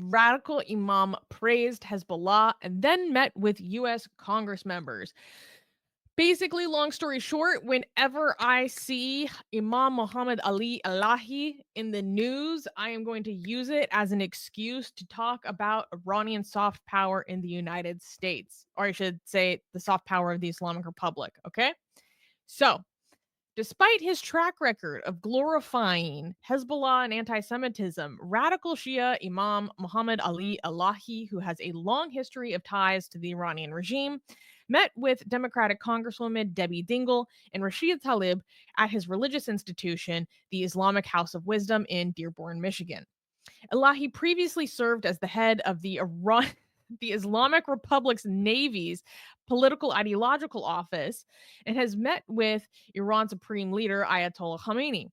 radical imam praised Hezbollah and then met with U.S. Congress members. Basically, long story short, whenever I see Imam Mohammad Elahi in the news, I am going to use it as an excuse to talk about Iranian soft power in the United States, or I should say the soft power of the Islamic Republic. Okay? So, despite his track record of glorifying Hezbollah and anti Semitism, radical Shia Imam Muhammad Ali Elahi, who has a long history of ties to the Iranian regime, met with Democratic Congresswoman Debbie Dingell and Rashida Tlaib at his religious institution, the Islamic House of Wisdom in Dearborn, Michigan. Elahi previously served as the head of the Islamic Republic's Navy's political-ideological office and has met with Iran's supreme leader Ayatollah Khamenei.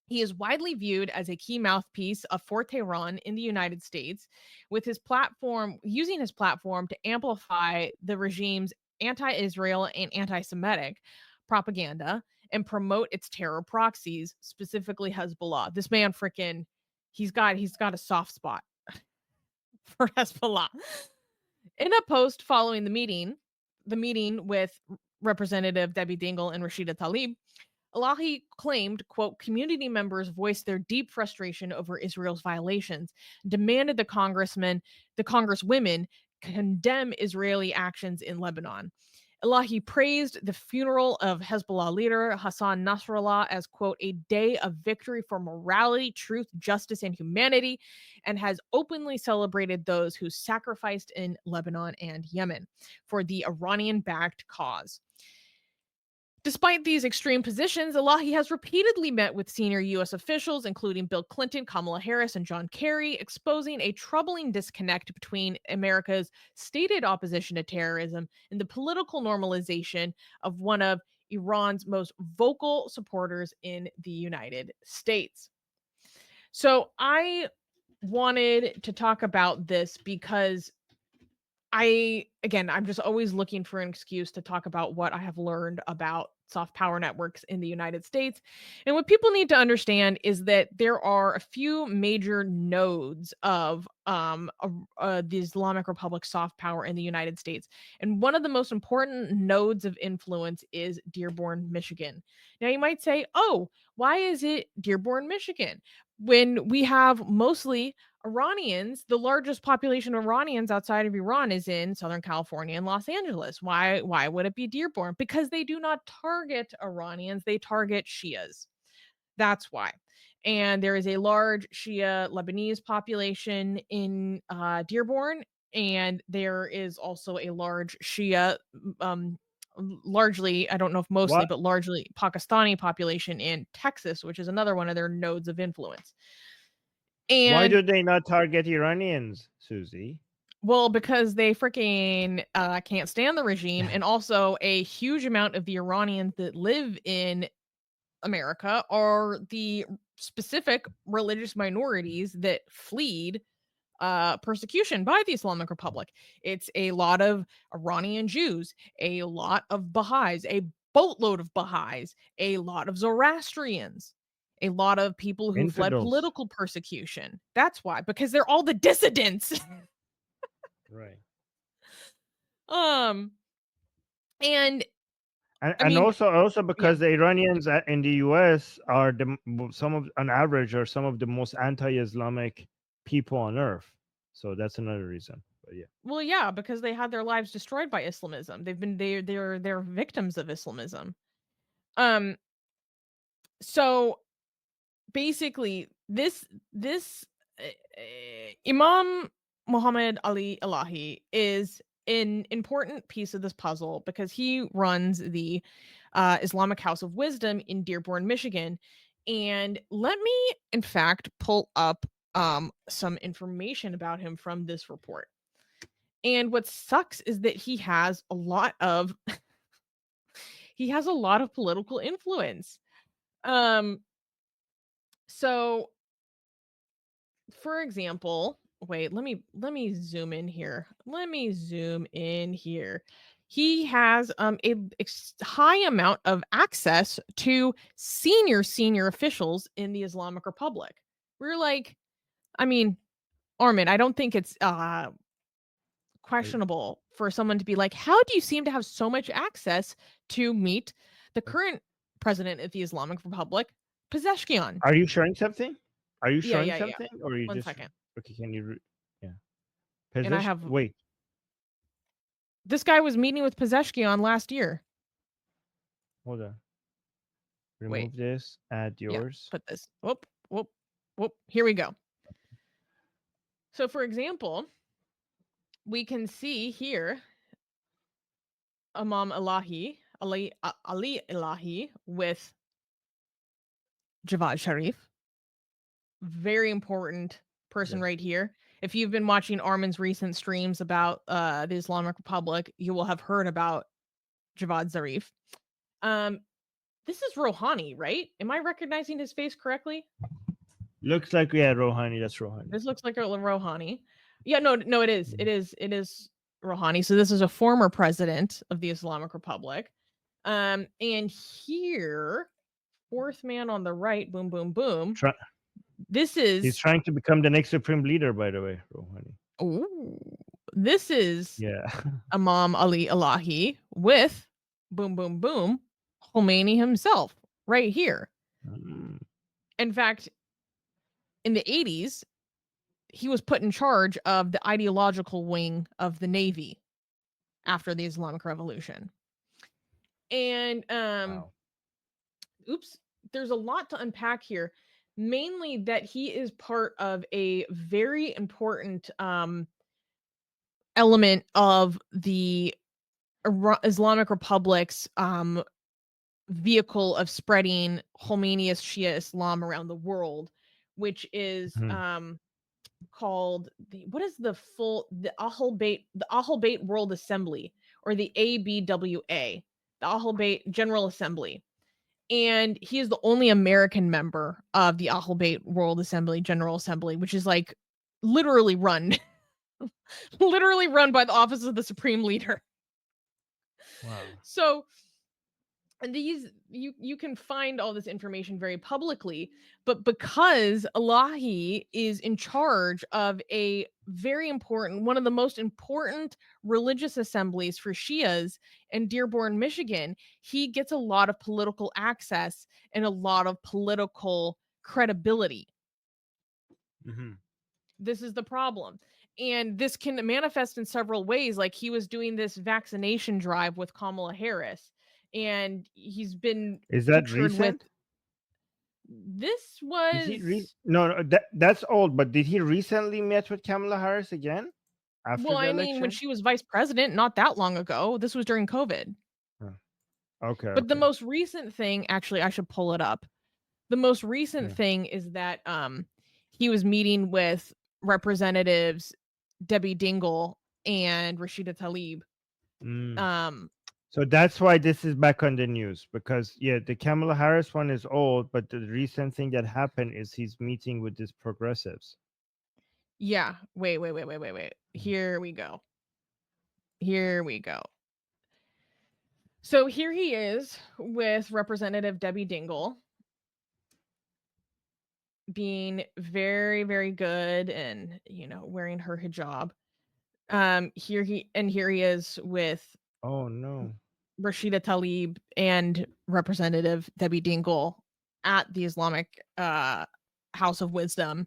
He is widely viewed as a key mouthpiece for Tehran in the United States, with his platform using his platform to amplify the regime's anti-Israel and anti-Semitic propaganda and promote its terror proxies, specifically Hezbollah. This man freaking he's got a soft spot for Hezbollah. In a post following the meeting with Representative Debbie Dingell and Rashida Tlaib, Elahi claimed, quote, community members voiced their deep frustration over Israel's violations, demanded the Congresswomen condemn Israeli actions in Lebanon. Elahi praised the funeral of Hezbollah leader Hassan Nasrallah as, quote, a day of victory for morality, truth, justice, and humanity, and has openly celebrated those who sacrificed in Lebanon and Yemen for the Iranian-backed cause. Despite these extreme positions, Elahi has repeatedly met with senior U.S. officials, including Bill Clinton, Kamala Harris, and John Kerry, exposing a troubling disconnect between America's stated opposition to terrorism and the political normalization of one of Iran's most vocal supporters in the United States. So I wanted to talk about this because I'm just always looking for an excuse to talk about what I have learned about soft power networks in the United States. And what people need to understand is that there are a few major nodes of the Islamic Republic soft power in the United States. And one of the most important nodes of influence is Dearborn, Michigan. Now you might say, oh, why is it Dearborn, Michigan? When we have mostly Iranians, the largest population of Iranians outside of Iran is in Southern California and Los Angeles. Why would it be Dearborn? Because they do not target Iranians, they target Shias. That's why. And there is a large Shia Lebanese population in Dearborn, and there is also a large Shia largely, I don't know if mostly, What? but largely Pakistani population in Texas, which is another one of their nodes of influence. Why And do they not target Iranians, Susie? well, because they freaking can't stand the regime, and also a huge amount of the Iranians that live in America are the specific religious minorities that fled persecution by the Islamic Republic. It's a lot of Iranian Jews, a lot of Baha'is, a boatload of Baha'is, a lot of Zoroastrians, a lot of people who fled Infidels. political persecution. That's why, because they're all the dissidents. Right. um, and I And mean, also yeah. because the Iranians in the US are some of on average are some of the most anti-Islamic people on earth. So that's another reason. But yeah. Well, yeah, because they had their lives destroyed by Islamism. They're victims of Islamism. Um, so basically, this Imam Muhammad Ali Elahi is an important piece of this puzzle because he runs the Islamic House of Wisdom in Dearborn, Michigan. And let me, in fact, pull up some information about him from this report. And what sucks is that he has a lot of political influence. Um, so for example, wait, let me zoom in here. Let me zoom in here. He has a high amount of access to senior officials in the Islamic Republic. We're like, I mean, Armin, I don't think it's questionable for someone to be like, how do you seem to have so much access to meet the current president of the Islamic Republic, Pezeshkian? Are you showing something? Are you Yeah, showing yeah, yeah. something, or are you 1 just second. okay? Can you? Yeah. And I Position. have Wait. this guy was meeting with Pezeshkian last year. Hold on. Wait, Remove this. Add yeah, yours. put this. Whoop, whoop, whoop. Here we go. So, for example, we can see here Imam Elahi, Ali Elahi with Javad Sharif. Very important person Yes. right here. If you've been watching Armin's recent streams about the Islamic Republic, you will have heard about Javad Zarif. Um, this is Rouhani, right? Am I recognizing his face correctly? Looks like we had Rouhani. That's Rouhani. This looks like a Rouhani. Yeah, no, it is. It is Rouhani. So this is a former president of the Islamic Republic. And here, fourth man on the right, boom, boom, boom. Try- This He's is trying to become the next supreme leader, by the way, Rouhani. this is Yeah. Imam Ali Elahi with boom, boom, boom, Khomeini himself right here. Mm. In fact, in the 80s, he was put in charge of the ideological wing of the Navy after the Islamic Revolution. And Wow. oops, there's a lot to unpack here. Mainly that he is part of a very important element of the Islamic Republic's vehicle of spreading Khomeiniist Shia Islam around the world, which is Mhm. called the Ahl Bayt World Assembly, or the ABWA, the Ahl Bayt General Assembly. And he is the only American member of the Ahl Bayt World Assembly General Assembly, which is like literally run literally run by the office of the Supreme Leader. Wow. So, and these you can find all this information very publicly, but because Elahi is in charge of a very important, one of the most important religious assemblies for Shias in Dearborn, Michigan, he gets a lot of political access and a lot of political credibility. Mhm. This is the problem. And this can manifest in several ways. Like, he was doing this vaccination drive with Kamala Harris, and he's been Is that pictured with recent? this Did he was No, no, that's old, but did he recently met with Kamala Harris again after well, the I mean, when election? she was vice president, not that long ago. This was during COVID. Huh. Okay, But the okay. most recent thing, actually, I should pull it up. The most recent Yeah. thing is that he was meeting with representatives Debbie Dingell and Rashida Tlaib. Mm. Um So that's why this is back on the news, because yeah, the Kamala Harris one is old, but the recent thing that happened is he's meeting with these progressives. yeah, wait. Mm. Here we go. Here we go. So here he is with Representative Debbie Dingell, being very, very good and, wearing her hijab. Here he is with Oh no. Rashida Tlaib and Representative Debbie Dingell at the Islamic House of Wisdom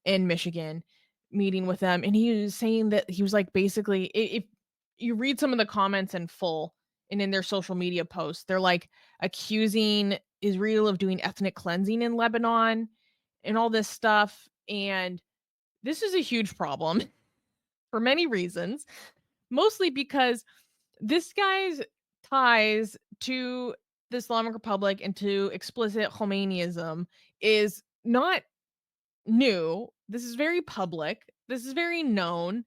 in Michigan, meeting with them. And he was saying that he was like, basically, if you read some of the comments in full and in their social media posts, they're like accusing Israel of doing ethnic cleansing in Lebanon and all this stuff. And this is a huge problem for many reasons, mostly because this guy's ties to the Islamic Republic and to explicit Khomeinism is not new. This is very public. This is very known.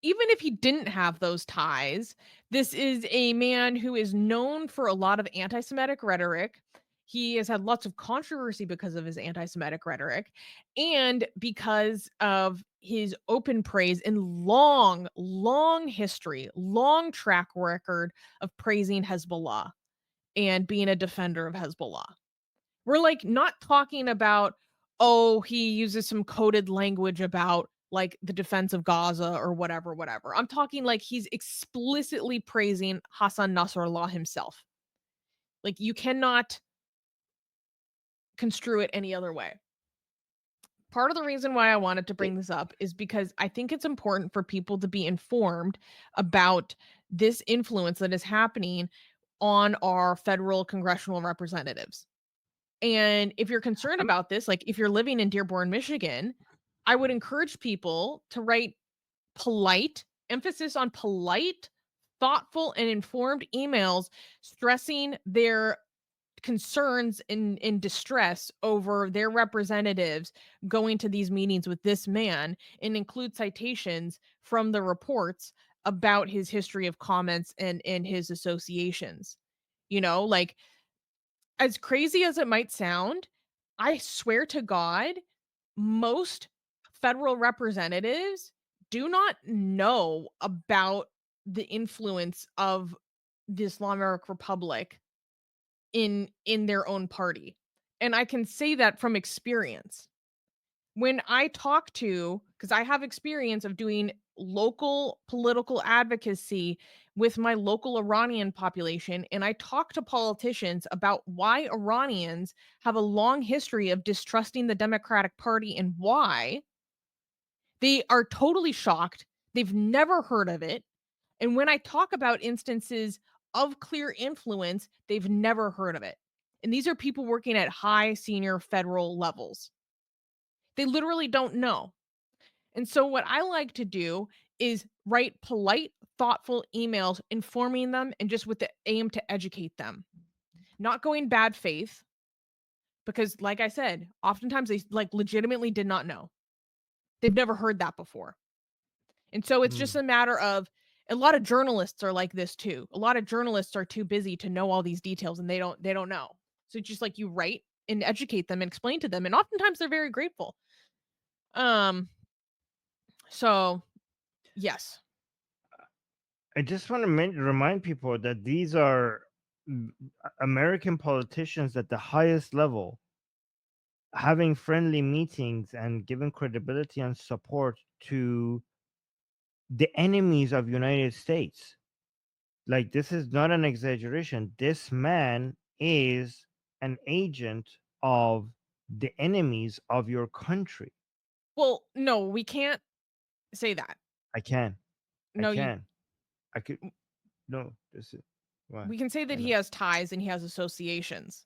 Even if he didn't have those ties, this is a man who is known for a lot of anti Semitic rhetoric. He has had lots of controversy because of his anti Semitic rhetoric and because of his open praise and long, long history, long track record of praising Hezbollah and being a defender of Hezbollah. We're like not talking about, oh, he uses some coded language about like the defense of Gaza or whatever, whatever. I'm talking like he's explicitly praising Hassan Nasrallah himself. Like you cannot construe it any other way. Part of the reason why I wanted to bring this up is because I think it's important for people to be informed about this influence that is happening on our federal congressional representatives. And if you're concerned Um, about this, like if you're living in Dearborn, Michigan, I would encourage people to write polite, emphasis on polite, thoughtful, and informed emails stressing their concerns in distress over their representatives going to these meetings with this man, and include citations from the reports about his history of comments and his associations. You know, like as crazy as it might sound, I swear to God, most federal representatives do not know about the influence of the Islamic Republic in their own party. And I can say that from experience. When I talk to, because I have experience of doing local political advocacy with my local Iranian population, and I talk to politicians about why Iranians have a long history of distrusting the Democratic Party and why, they are totally shocked. They've never heard of it. And when I talk about instances of clear influence, they've never heard of it. And these are people working at high senior federal levels. They literally don't know. And so, what I like to do is write polite, thoughtful emails informing them and just with the aim to educate them, not going bad faith. Because, like I said, oftentimes they like legitimately did not know. They've never heard that before. And so it's just hmm. a matter of a lot of journalists are like this too. A lot of journalists are too busy to know all these details and they don't know. So it's just like you write and educate them and explain to them and oftentimes they're very grateful. Um so yes. I just want to remind people that these are mm, American politicians at the highest level having friendly meetings and giving credibility and support to the enemies of United States. Like this is not an exaggeration. This man is an agent of the enemies of your country. Well, no, we can't say that. I can. I No, you can. I could no, this is why. we can say that Why he not? has ties and he has associations.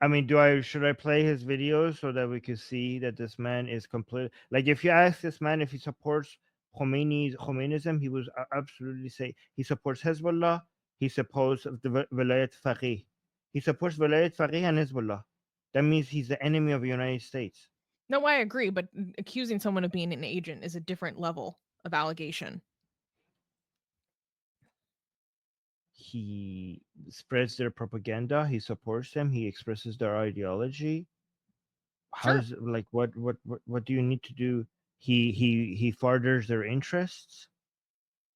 I mean, do I should I play his videos so that we could see that this man is complete? Like, if you ask this man if he supports Khomeinism, he would absolutely say he supports Hezbollah. He supports the Velayat Faqih. He supports Velayat Faqih and Hezbollah. That means he's the enemy of the United States. No, I agree, but accusing someone of being an agent is a different level of allegation. He spreads their propaganda. He supports them. He expresses their ideology. How Sure. does like what do you need to do? He furthers their interests.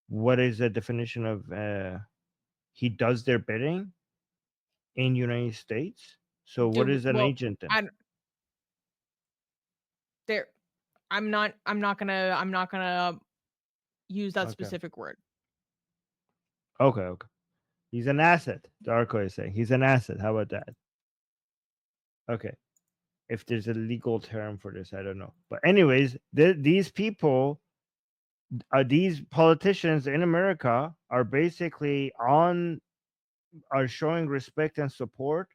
What is the definition of he does their bidding in United States? So what Dude, is an well, agent then? I there I'm not gonna use that Okay. specific word. Okay. He's an asset. Darko is saying he's an asset. How about that? Okay. If there's a legal term for this, I don't know. But anyways, these people, these politicians in America are basically are showing respect and support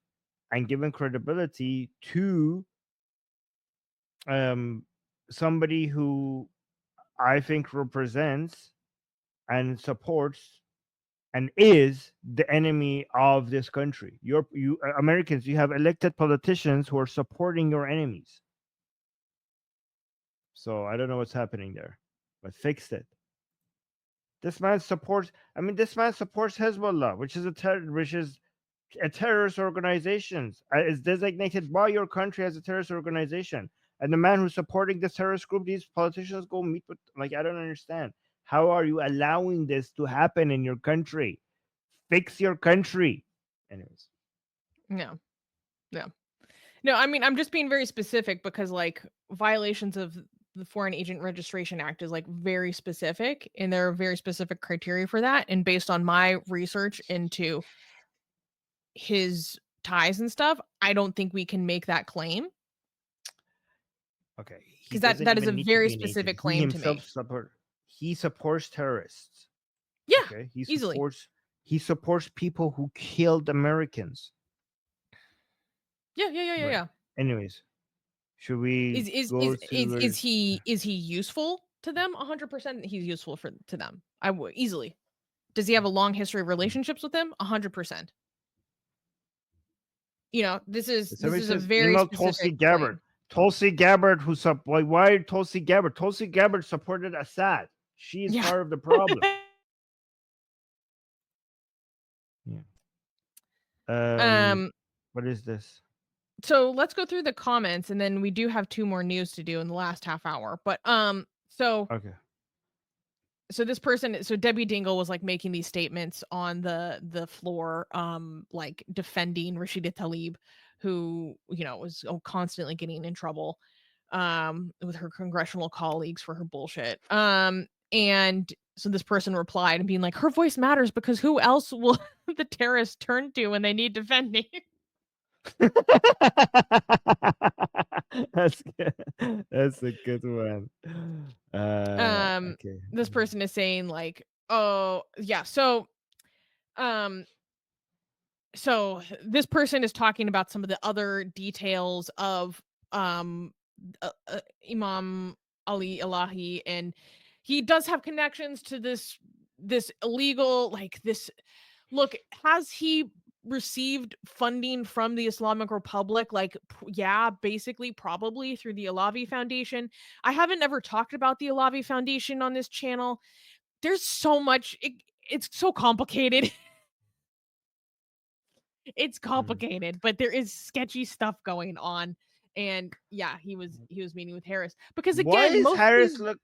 and giving credibility to um somebody who I think represents and supports and is the enemy of this country. You Americans, you have elected politicians who are supporting your enemies. So I don't know what's happening there, but fix it. This man supports. I mean, this man supports Hezbollah, which is a terrorist organization. Is designated by your country as a terrorist organization. And the man who's supporting this terrorist group, these politicians go meet with. Like, I don't understand. How are you allowing this to happen in your country? Fix your country. Anyways, No, no. No, I mean, I'm just being very specific because like violations of the Foreign Agent Registration Act is like very specific and there are very specific criteria for that. And based on my research into his ties and stuff, I don't think we can make that claim Okay, he because doesn't that is a even need to very be an agent. specific He claim to himself me. he supports terrorists. Yeah, Okay, easily. he supports people who killed Americans. Yeah, yeah, yeah, yeah, Right. yeah. Anyways, should we Is is go is to is is he useful to them? 100% he's useful for to them. I would easily. Does he have a long history of relationships with them? 100%. You know, this somebody is a says very email Tulsi specific Gabbard. claim. Tulsi Gabbard, why Tulsi Gabbard? Tulsi Gabbard supported Assad. She is Yeah. part of the problem. Yeah. um What is this? so let's go through the comments and then we do have two more news to do in the last half hour. But Okay. so this person, so Debbie Dingell was like making these statements on the floor, like defending Rashida Tlaib, who was constantly getting in trouble with her congressional colleagues for her bullshit. And so this person replied and being like, her voice matters because who else will the terrorists turn to when they need defending? That's good. That's a good one. um Okay. this person is saying like, oh yeah, um so this person is talking about some of the other details of um Imam Ali Elahi, and he does have connections to this illegal, like this. Look, has he received funding from the Islamic Republic? Like, yeah, basically, probably through the Alavi Foundation. I haven't ever talked about the Alavi Foundation on this channel. There's so much. It's so complicated. It's Mm. complicated, but there is sketchy stuff going on. And yeah, he was meeting with Harris because Why again, is most of Harris look?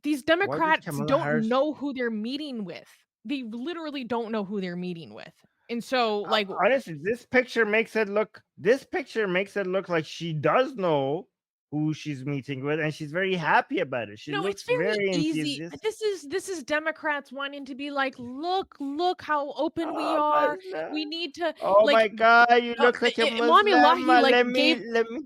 these Why does Democrats Kamala don't Harris? know who they're meeting with. They literally don't know who they're meeting with. And so like Honestly, this picture makes it look. This picture makes it look like she does know who she's meeting with, and she's very happy about it. She it's looks very very easy. enthusiastic. This is Democrats wanting to be like, look how open we Oh, are. We Muslim. need to Oh like my God, you look like a Imam Muslim. Elahi like gave Let me.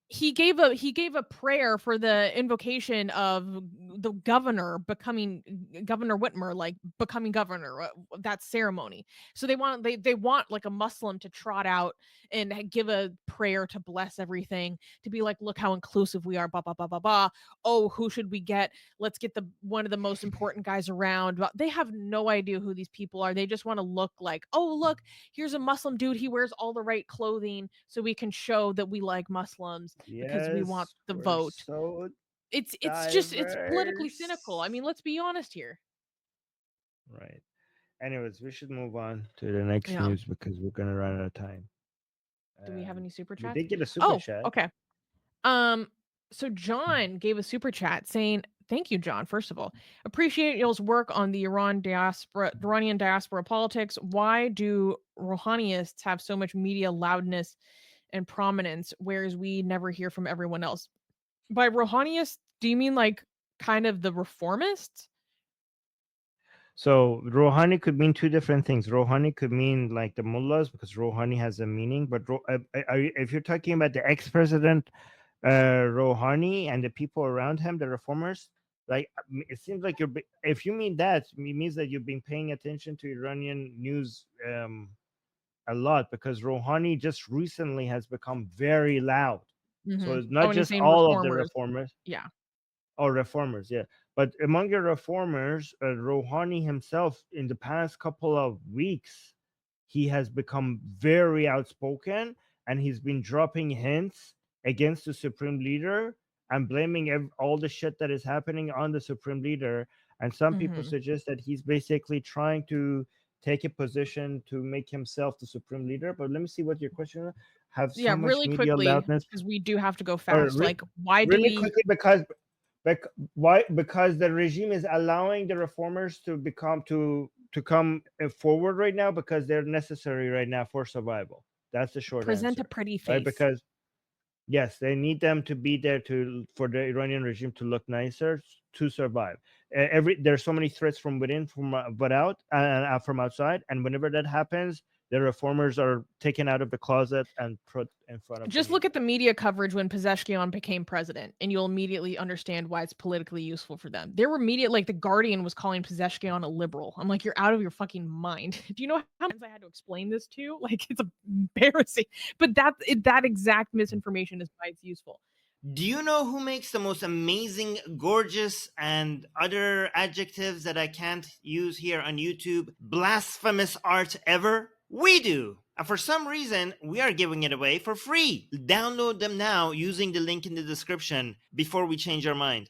he gave a prayer for the invocation of the governor becoming Governor Whitmer, like becoming governor, that ceremony. So they want like a Muslim to trot out and give a prayer to bless everything, to be like, look how inclusive we are, blah blah blah blah blah. Oh, who should we get? Let's get the one of the most important guys around. But they have no idea who these people are. They just want to look like, oh look, here's a Muslim dude. He wears all the right clothing, so we can show that we like Muslims because we want Yes, the we're vote. so It's politically cynical. I diverse. mean, let's be honest here. Right. Anyways, we should move on to the next Yeah. news because we're gonna run out of time. Do we have any super We chats? did get a super Oh, chat. okay. So John gave a super chat saying, "Thank you, John. First of all, appreciate y'all's work on the Iranian diaspora politics. Why do Rouhaniists have so much media loudness and prominence, whereas we never hear from everyone else? By Rouhaniists, do you mean like kind of the reformists?" So Rouhani could mean two different things. Rouhani could mean like the mullahs because Rouhani has a meaning. But if you're talking about the ex-president Rouhani and the people around him, the reformers, like it seems like if you mean that, it means that you've been paying attention to Iranian news a lot because Rouhani just recently has become very loud. So Mm-hmm. it's Oh, not and he's just saying all of the reformers. reformers. Yeah. Oh, reformers, yeah. But among the reformers, Rouhani himself, in the past couple of weeks, he has become very outspoken and he's been dropping hints against the supreme leader and blaming all the shit that is happening on the supreme leader. And some people Mm-hmm. suggest that he's basically trying to take a position to make himself the supreme leader. But let me see what your question is. Have so Yeah, much really media quickly, loudness, because we do have to go or fast. Like, why do really we? quickly because why? Because the regime is allowing the reformers to come forward right now because they're necessary right now for survival. That's the short Present answer, a pretty right? face. Because yes, they need them to be there for the Iranian regime to look nicer to survive. There's so many threats from within, from but out, and from outside, and whenever that happens, the reformers are taken out of the closet and put in front of Just the look media. at the media coverage when Pezeshkian became president, and you'll immediately understand why it's politically useful for them. There were media, like The Guardian was calling Pezeshkian a liberal. I'm like, you're out of your fucking mind. Do you know how many times I had to explain this to? Like, it's embarrassing. But that exact misinformation is why it's useful. Do you know who makes the most amazing, gorgeous, and other adjectives that I can't use here on YouTube, blasphemous art ever? We do! And for some reason, we are giving it away for free. Download them now using the link in the description before we change our mind.